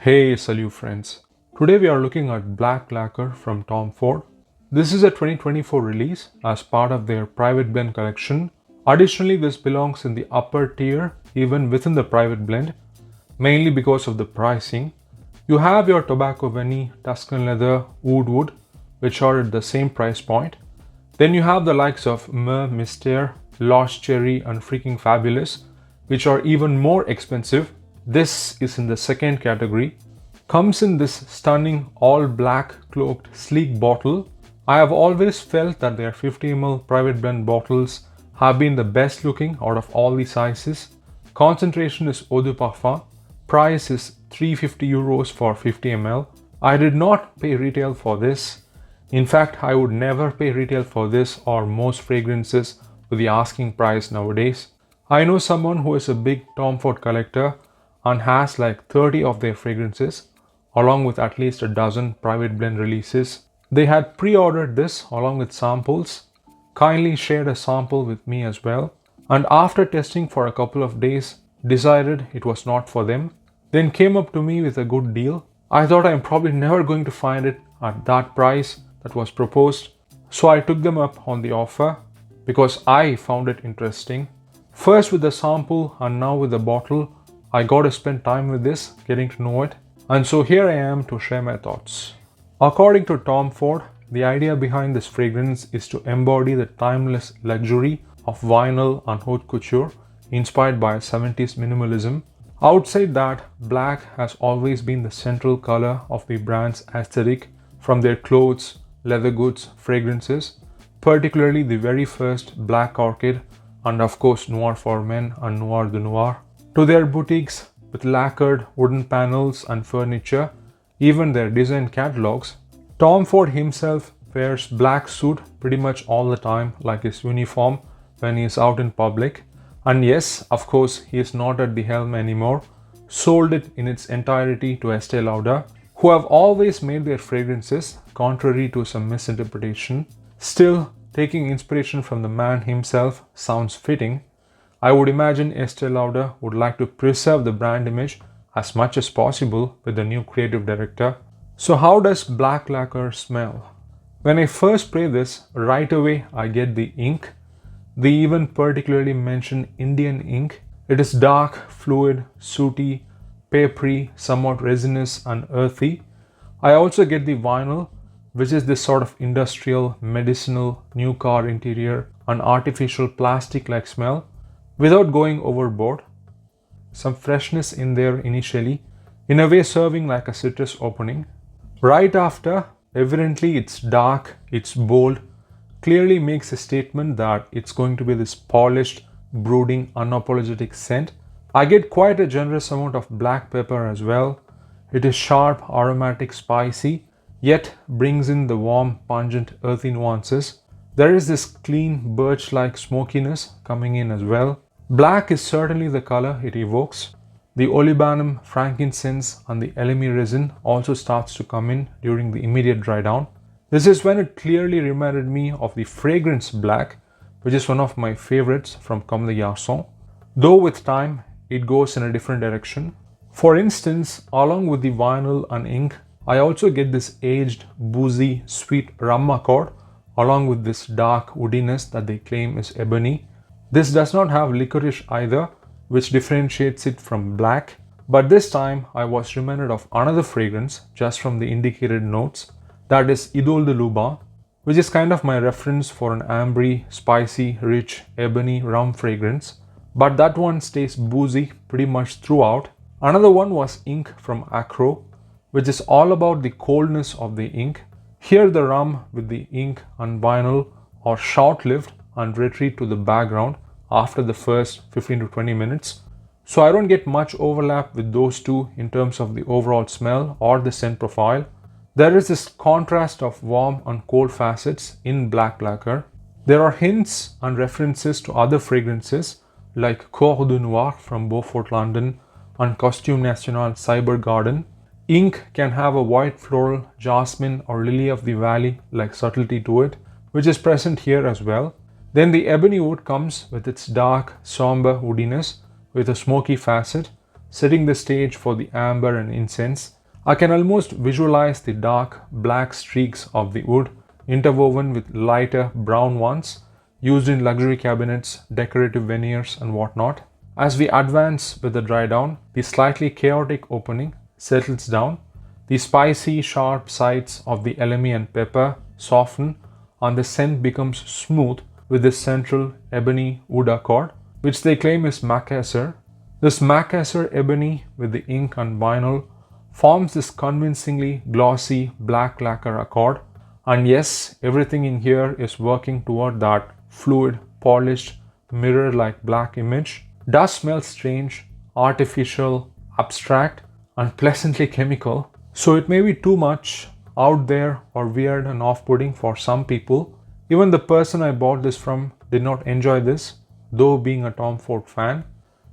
Hey, salut friends. Today we are looking at Black Lacquer from Tomford. This is a 2024 release as part of their private blend collection. Additionally, this belongs in the upper tier even within the private blend, mainly because of the pricing. You have your Tobacco Veni, Tuscan Leather, Oud Wood, which are at the same price point. Then you have the likes of Mystère, Lost Cherry and Freaking Fabulous, which are even more expensive. This is in the second category. Comes in this stunning all black cloaked sleek bottle. I have always felt that their 50 ml private blend bottles have been the best looking out of all the sizes. Concentration is eau de parfum. Price is €350 for 50 ml. I did not pay retail for this. In fact, I would never pay retail for this or most fragrances with the asking price nowadays. I know someone who is a big Tomford collector and has like 30 of their fragrances along with at least a dozen private blend releases. They had pre-ordered this along with samples, kindly shared a sample with me as well, and after testing for a couple of days decided it was not for them, then came up to me with a good deal. I thought I'm probably never going to find it at that price that was proposed, so I took them up on the offer because I found it interesting. First with the sample and now with the bottle, I got to spend time with this, getting to know it, and so here I am to share my thoughts. According to Tomford, the idea behind this fragrance is to embody the timeless luxury of vinyl and haute couture inspired by 70s minimalism. Outside that, black has always been the central color of the brand's aesthetic from their clothes, leather goods, fragrances, particularly the very first Black Orchid and of course Noir for Men and Noir de Noir, to their boutiques with lacquered wooden panels and furniture, even their design catalogs. Tomford himself wears black suit pretty much all the time like his uniform when he is out in public. And yes, of course, he is not at the helm anymore. Sold it in its entirety to Estee Lauder, who have always made their fragrances contrary to some misinterpretation. Still, taking inspiration from the man himself sounds fitting. I would imagine Estee Lauder would like to preserve the brand image as much as possible with the new creative director. So how does Black Lacquer smell? When I first spray this, right away I get the ink. They even particularly mention Indian ink. It is dark, fluid, sooty, papery, somewhat resinous and earthy. I also get the vinyl, which is this sort of industrial, medicinal, new car interior and artificial plastic-like smell without going overboard. Some freshness in there initially, in a way serving like a citrus opening. Right after, evidently it's dark, it's bold, clearly makes a statement that it's going to be this polished, brooding, unapologetic scent. I get quite a generous amount of black pepper as well. It is sharp, aromatic, spicy, yet brings in the warm, pungent, earthy nuances. There is this clean, birch-like smokiness coming in as well. Black is certainly the color it evokes. The olibanum, frankincense and the elemi resin also starts to come in during the immediate dry down. This is when it clearly reminded me of the fragrance black, which is one of my favorites from Comme des Garçons, though with time it goes in a different direction. For instance, along with the vinyl and ink, I also get this aged, boozy, sweet rum accord along with this dark woodiness that they claim is ebony. This does not have licorice either, which differentiates it from black, but this time I was reminded of another fragrance just from the indicated notes, that is Idole de Luban, which is kind of my reference for an ambery, spicy, rich, ebony rum fragrance, but that one stays boozy pretty much throughout. Another one was Ink from Acro, which is all about the coldness of the ink. Here the rum with the ink and vinyl are short-lived and retreat to the background after the first 15 to 20 minutes. So I don't get much overlap with those two in terms of the overall smell or the scent profile. There is this contrast of warm and cold facets in Black Lacquer. There are hints and references to other fragrances like Coeur de Noir from Beaufort, London and Costume National Cyber Garden. Ink can have a white floral, jasmine or lily of the valley like subtlety to it, which is present here as well. Then the ebony wood comes with its dark, somber woodiness with a smoky facet, setting the stage for the amber and incense. I can almost visualize the dark black streaks of the wood interwoven with lighter brown ones used in luxury cabinets, decorative veneers, and whatnot. As we advance with the dry down, the slightly chaotic opening settles down. The spicy, sharp sides of the elemi and pepper soften, and the scent becomes smooth with this central ebony wood accord, which they claim is Macassar. This Macassar ebony with the ink and vinyl forms this convincingly glossy black lacquer accord. And yes, everything in here is working toward that fluid, polished, mirror-like black image. Does smell strange, artificial, abstract, and pleasantly chemical. So it may be too much out there or weird and off-putting for some people. Even the person I bought this from did not enjoy this, though being a Tom Ford fan.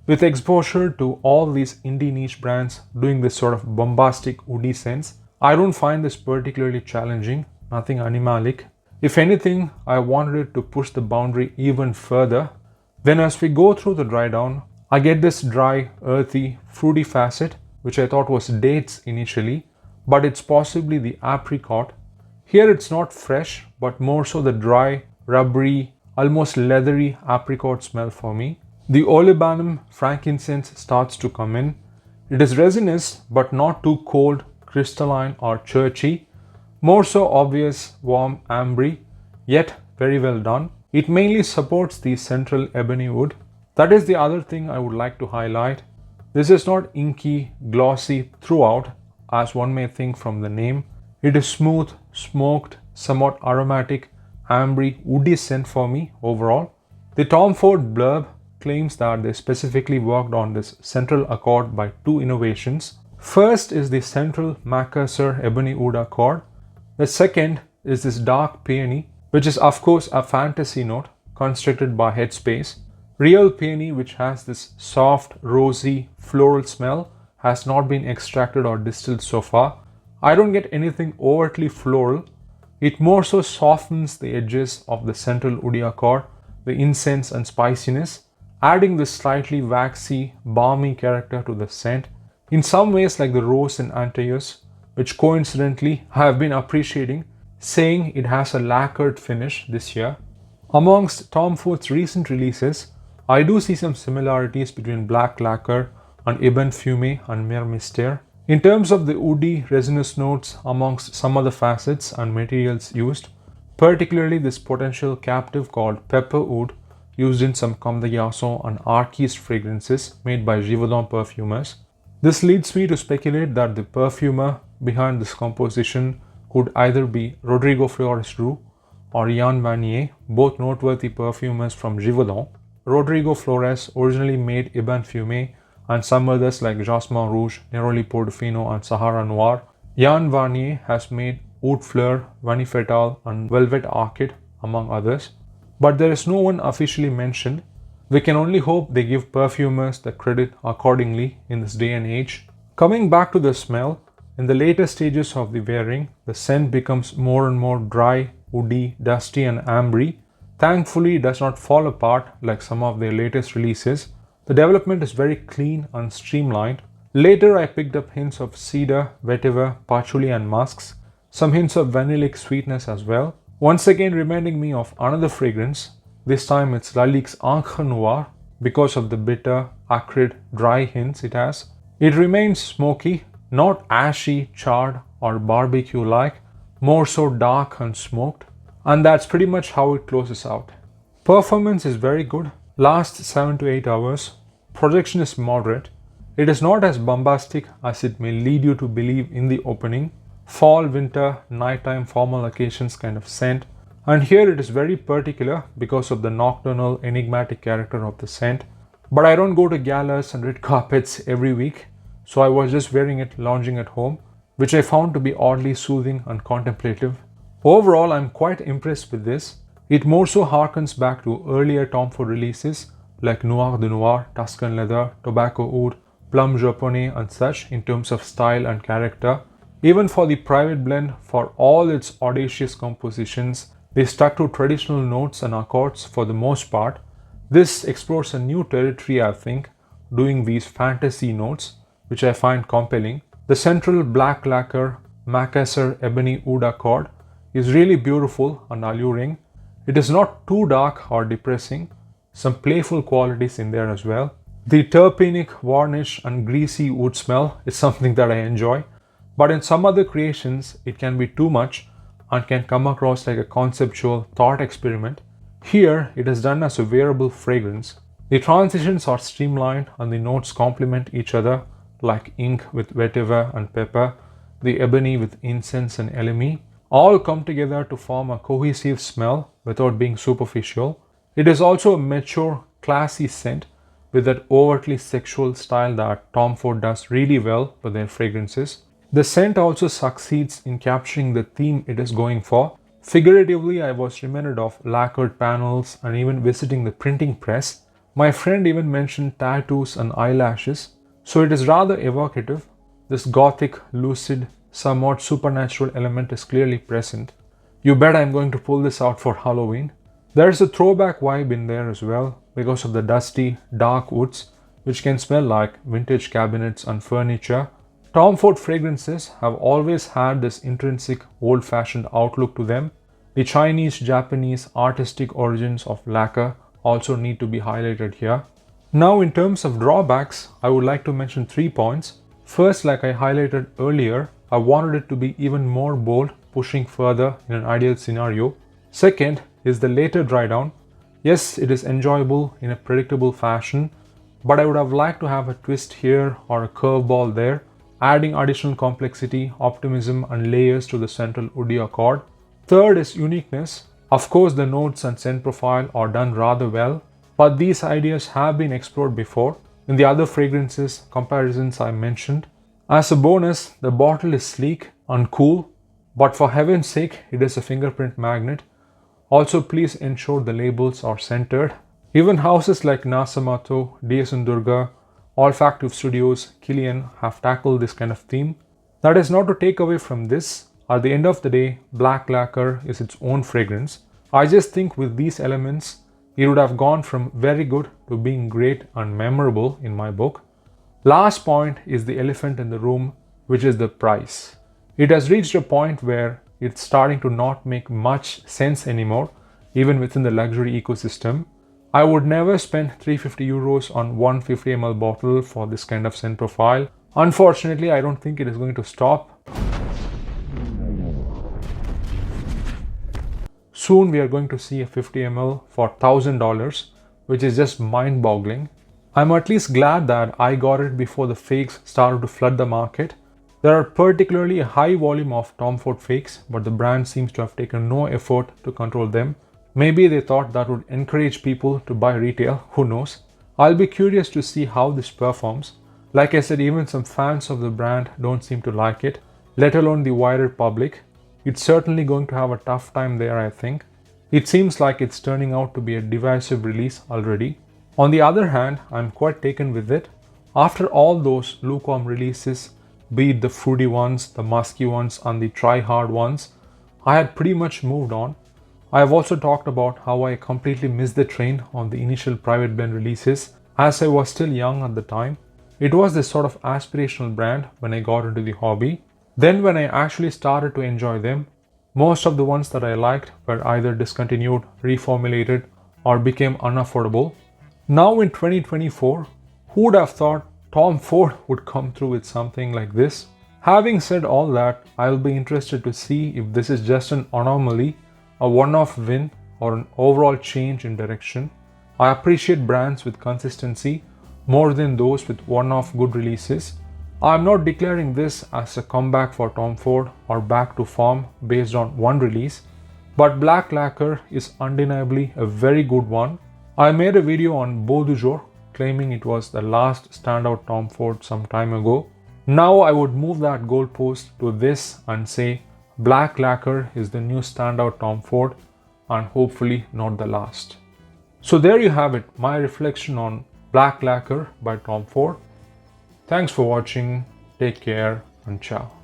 With exposure to all these indie niche brands doing this sort of bombastic woody scents, I don't find this particularly challenging, nothing animalic. If anything, I wanted it to push the boundary even further. Then as we go through the dry down, I get this dry, earthy, fruity facet, which I thought was dates initially, but it's possibly the apricot. Here it's not fresh, but more so the dry, rubbery, almost leathery apricot smell for me. The olibanum frankincense starts to come in. It is resinous, but not too cold, crystalline or churchy. More so obvious, warm ambre, yet very well done. It mainly supports the central ebony wood. That is the other thing I would like to highlight. This is not inky, glossy throughout, as one may think from the name. It is smooth, smoked, somewhat aromatic, ambre, woody scent for me overall. The Tom Ford blurb claims that they specifically worked on this central accord by two innovations. First is the central Macassar ebony wood accord. The second is this dark peony, which is of course a fantasy note constructed by Headspace. Real peony, which has this soft, rosy, floral smell, has not been extracted or distilled so far. I don't get anything overtly floral. It more so softens the edges of the central woody accord, the incense and spiciness, adding this slightly waxy, balmy character to the scent. In some ways like the rose in Antaeus, which coincidentally I have been appreciating, saying it has a lacquered finish this year. Amongst Tom Ford's recent releases, I do see some similarities between black lacquer and Ebon Fume and Mer Mystère. In terms of the woody resinous notes amongst some of the facets and materials used, particularly this potential captive called pepper wood used in some Comme des Garçons and artiste fragrances made by Givaudan perfumers. This leads me to speculate that the perfumer behind this composition could either be Rodrigo Flores Roux or Jan Vanier, both noteworthy perfumers from Givaudan. Rodrigo Flores originally made Ebon Fume and some others like Jasmin Rouge, Neroli Portofino and Sahara Noir. Jan Vanier has made Oud Fleur, Vanille Fatale and Velvet Orchid among others. But there is no one officially mentioned. We can only hope they give perfumers the credit accordingly in this day and age. Coming back to the smell, in the later stages of the wearing, the scent becomes more and more dry, woody, dusty and ambre. Thankfully, it does not fall apart like some of their latest releases. The development is very clean and streamlined. Later, I picked up hints of cedar, vetiver, patchouli and musks, some hints of vanillic sweetness as well. Once again reminding me of another fragrance. This time it's Lalic's Encre Noire because of the bitter, acrid, dry hints it has. It remains smoky, not ashy, charred or barbecue-like, more so dark and smoked. And that's pretty much how it closes out. Performance is very good, lasts 7 to 8 hours. Projection is moderate. It is not as bombastic as it may lead you to believe in the opening. Fall, winter, nighttime, formal occasions kind of scent. And here it is very particular because of the nocturnal, enigmatic character of the scent. But I don't go to galas and red carpets every week, so I was just wearing it lounging at home, which I found to be oddly soothing and contemplative. Overall, I'm quite impressed with this. It more so harkens back to earlier Tom Ford releases like Noir de Noir, Tuscan Leather, Tobacco Oud, Plum Japonais and such in terms of style and character. Even for the private blend, for all its audacious compositions, they stuck to traditional notes and accords for the most part. This explores a new territory, I think, doing these fantasy notes, which I find compelling. The central black lacquer Macassar ebony wood accord is really beautiful and alluring. It is not too dark or depressing, some playful qualities in there as well. The terpenic varnish and greasy wood smell is something that I enjoy, but in some other creations it can be too much and can come across like a conceptual thought experiment. Here it is done as a wearable fragrance. The transitions are streamlined and the notes complement each other like ink with vetiver and pepper, the ebony with incense and elemi, all come together to form a cohesive smell without being superficial. It is also a mature, classy scent with that overtly sexual style that Tom Ford does really well with their fragrances. The scent also succeeds in capturing the theme it is going for. Figuratively, I was reminded of lacquered panels and even visiting the printing press. My friend even mentioned tattoos and eyelashes, so it is rather evocative. This gothic, lucid, somewhat supernatural element is clearly present. You bet I'm going to pull this out for Halloween. There's a throwback vibe in there as well because of the dusty, dark woods, which can smell like vintage cabinets and furniture. Tom Ford fragrances have always had this intrinsic, old-fashioned outlook to them. The Chinese, Japanese, artistic origins of lacquer also need to be highlighted here. Now, in terms of drawbacks, I would like to mention 3 points. First, like I highlighted earlier, I wanted it to be even more bold, pushing further in an ideal scenario. Second is the later dry down. Yes, it is enjoyable in a predictable fashion, but I would have liked to have a twist here or a curveball there, adding additional complexity, optimism and layers to the central woody accord. Third is uniqueness. Of course, the notes and scent profile are done rather well, but these ideas have been explored before in the other fragrances comparisons I mentioned. As a bonus, the bottle is sleek and cool, but for heaven's sake, it is a fingerprint magnet. Also, please ensure the labels are centered. Even houses like Nasamato, DS Durga, Olfactive Studios, Kilian have tackled this kind of theme. That is not to take away from this. At the end of the day, black lacquer is its own fragrance. I just think with these elements, it would have gone from very good to being great and memorable in my book. Last point is the elephant in the room, which is the price. It has reached a point where it's starting to not make much sense anymore, even within the luxury ecosystem. I would never spend 350 euros on 150 ml bottle for this kind of scent profile. Unfortunately, I don't think it is going to stop. Soon we are going to see a 50 ml for $1,000, which is just mind-boggling. I'm at least glad that I got it before the fakes started to flood the market. There are particularly a high volume of Tom Ford fakes, but the brand seems to have taken no effort to control them. Maybe they thought that would encourage people to buy retail, who knows. I'll be curious to see how this performs. Like I said, even some fans of the brand don't seem to like it, let alone the wider public. It's certainly going to have a tough time there, I think. It seems like it's turning out to be a divisive release already. On the other hand, I'm quite taken with it. After all those lukewarm releases, be it the fruity ones, the musky ones and the try-hard ones, I had pretty much moved on. I have also talked about how I completely missed the train on the initial private blend releases as I was still young at the time. It was this sort of aspirational brand when I got into the hobby. Then when I actually started to enjoy them, most of the ones that I liked were either discontinued, reformulated or became unaffordable. Now in 2024, who would have thought Tom Ford would come through with something like this? Having said all that, I'll be interested to see if this is just an anomaly, a one-off win or an overall change in direction. I appreciate brands with consistency more than those with one-off good releases. I'm not declaring this as a comeback for Tom Ford or back to form based on one release, but Black Lacquer is undeniably a very good one. I made a video on Beau du Jour claiming it was the last standout Tom Ford some time ago. Now I would move that goalpost to this and say Black Lacquer is the new standout Tom Ford and hopefully not the last. So there you have it, my reflection on Black Lacquer by Tom Ford. Thanks for watching, take care and ciao.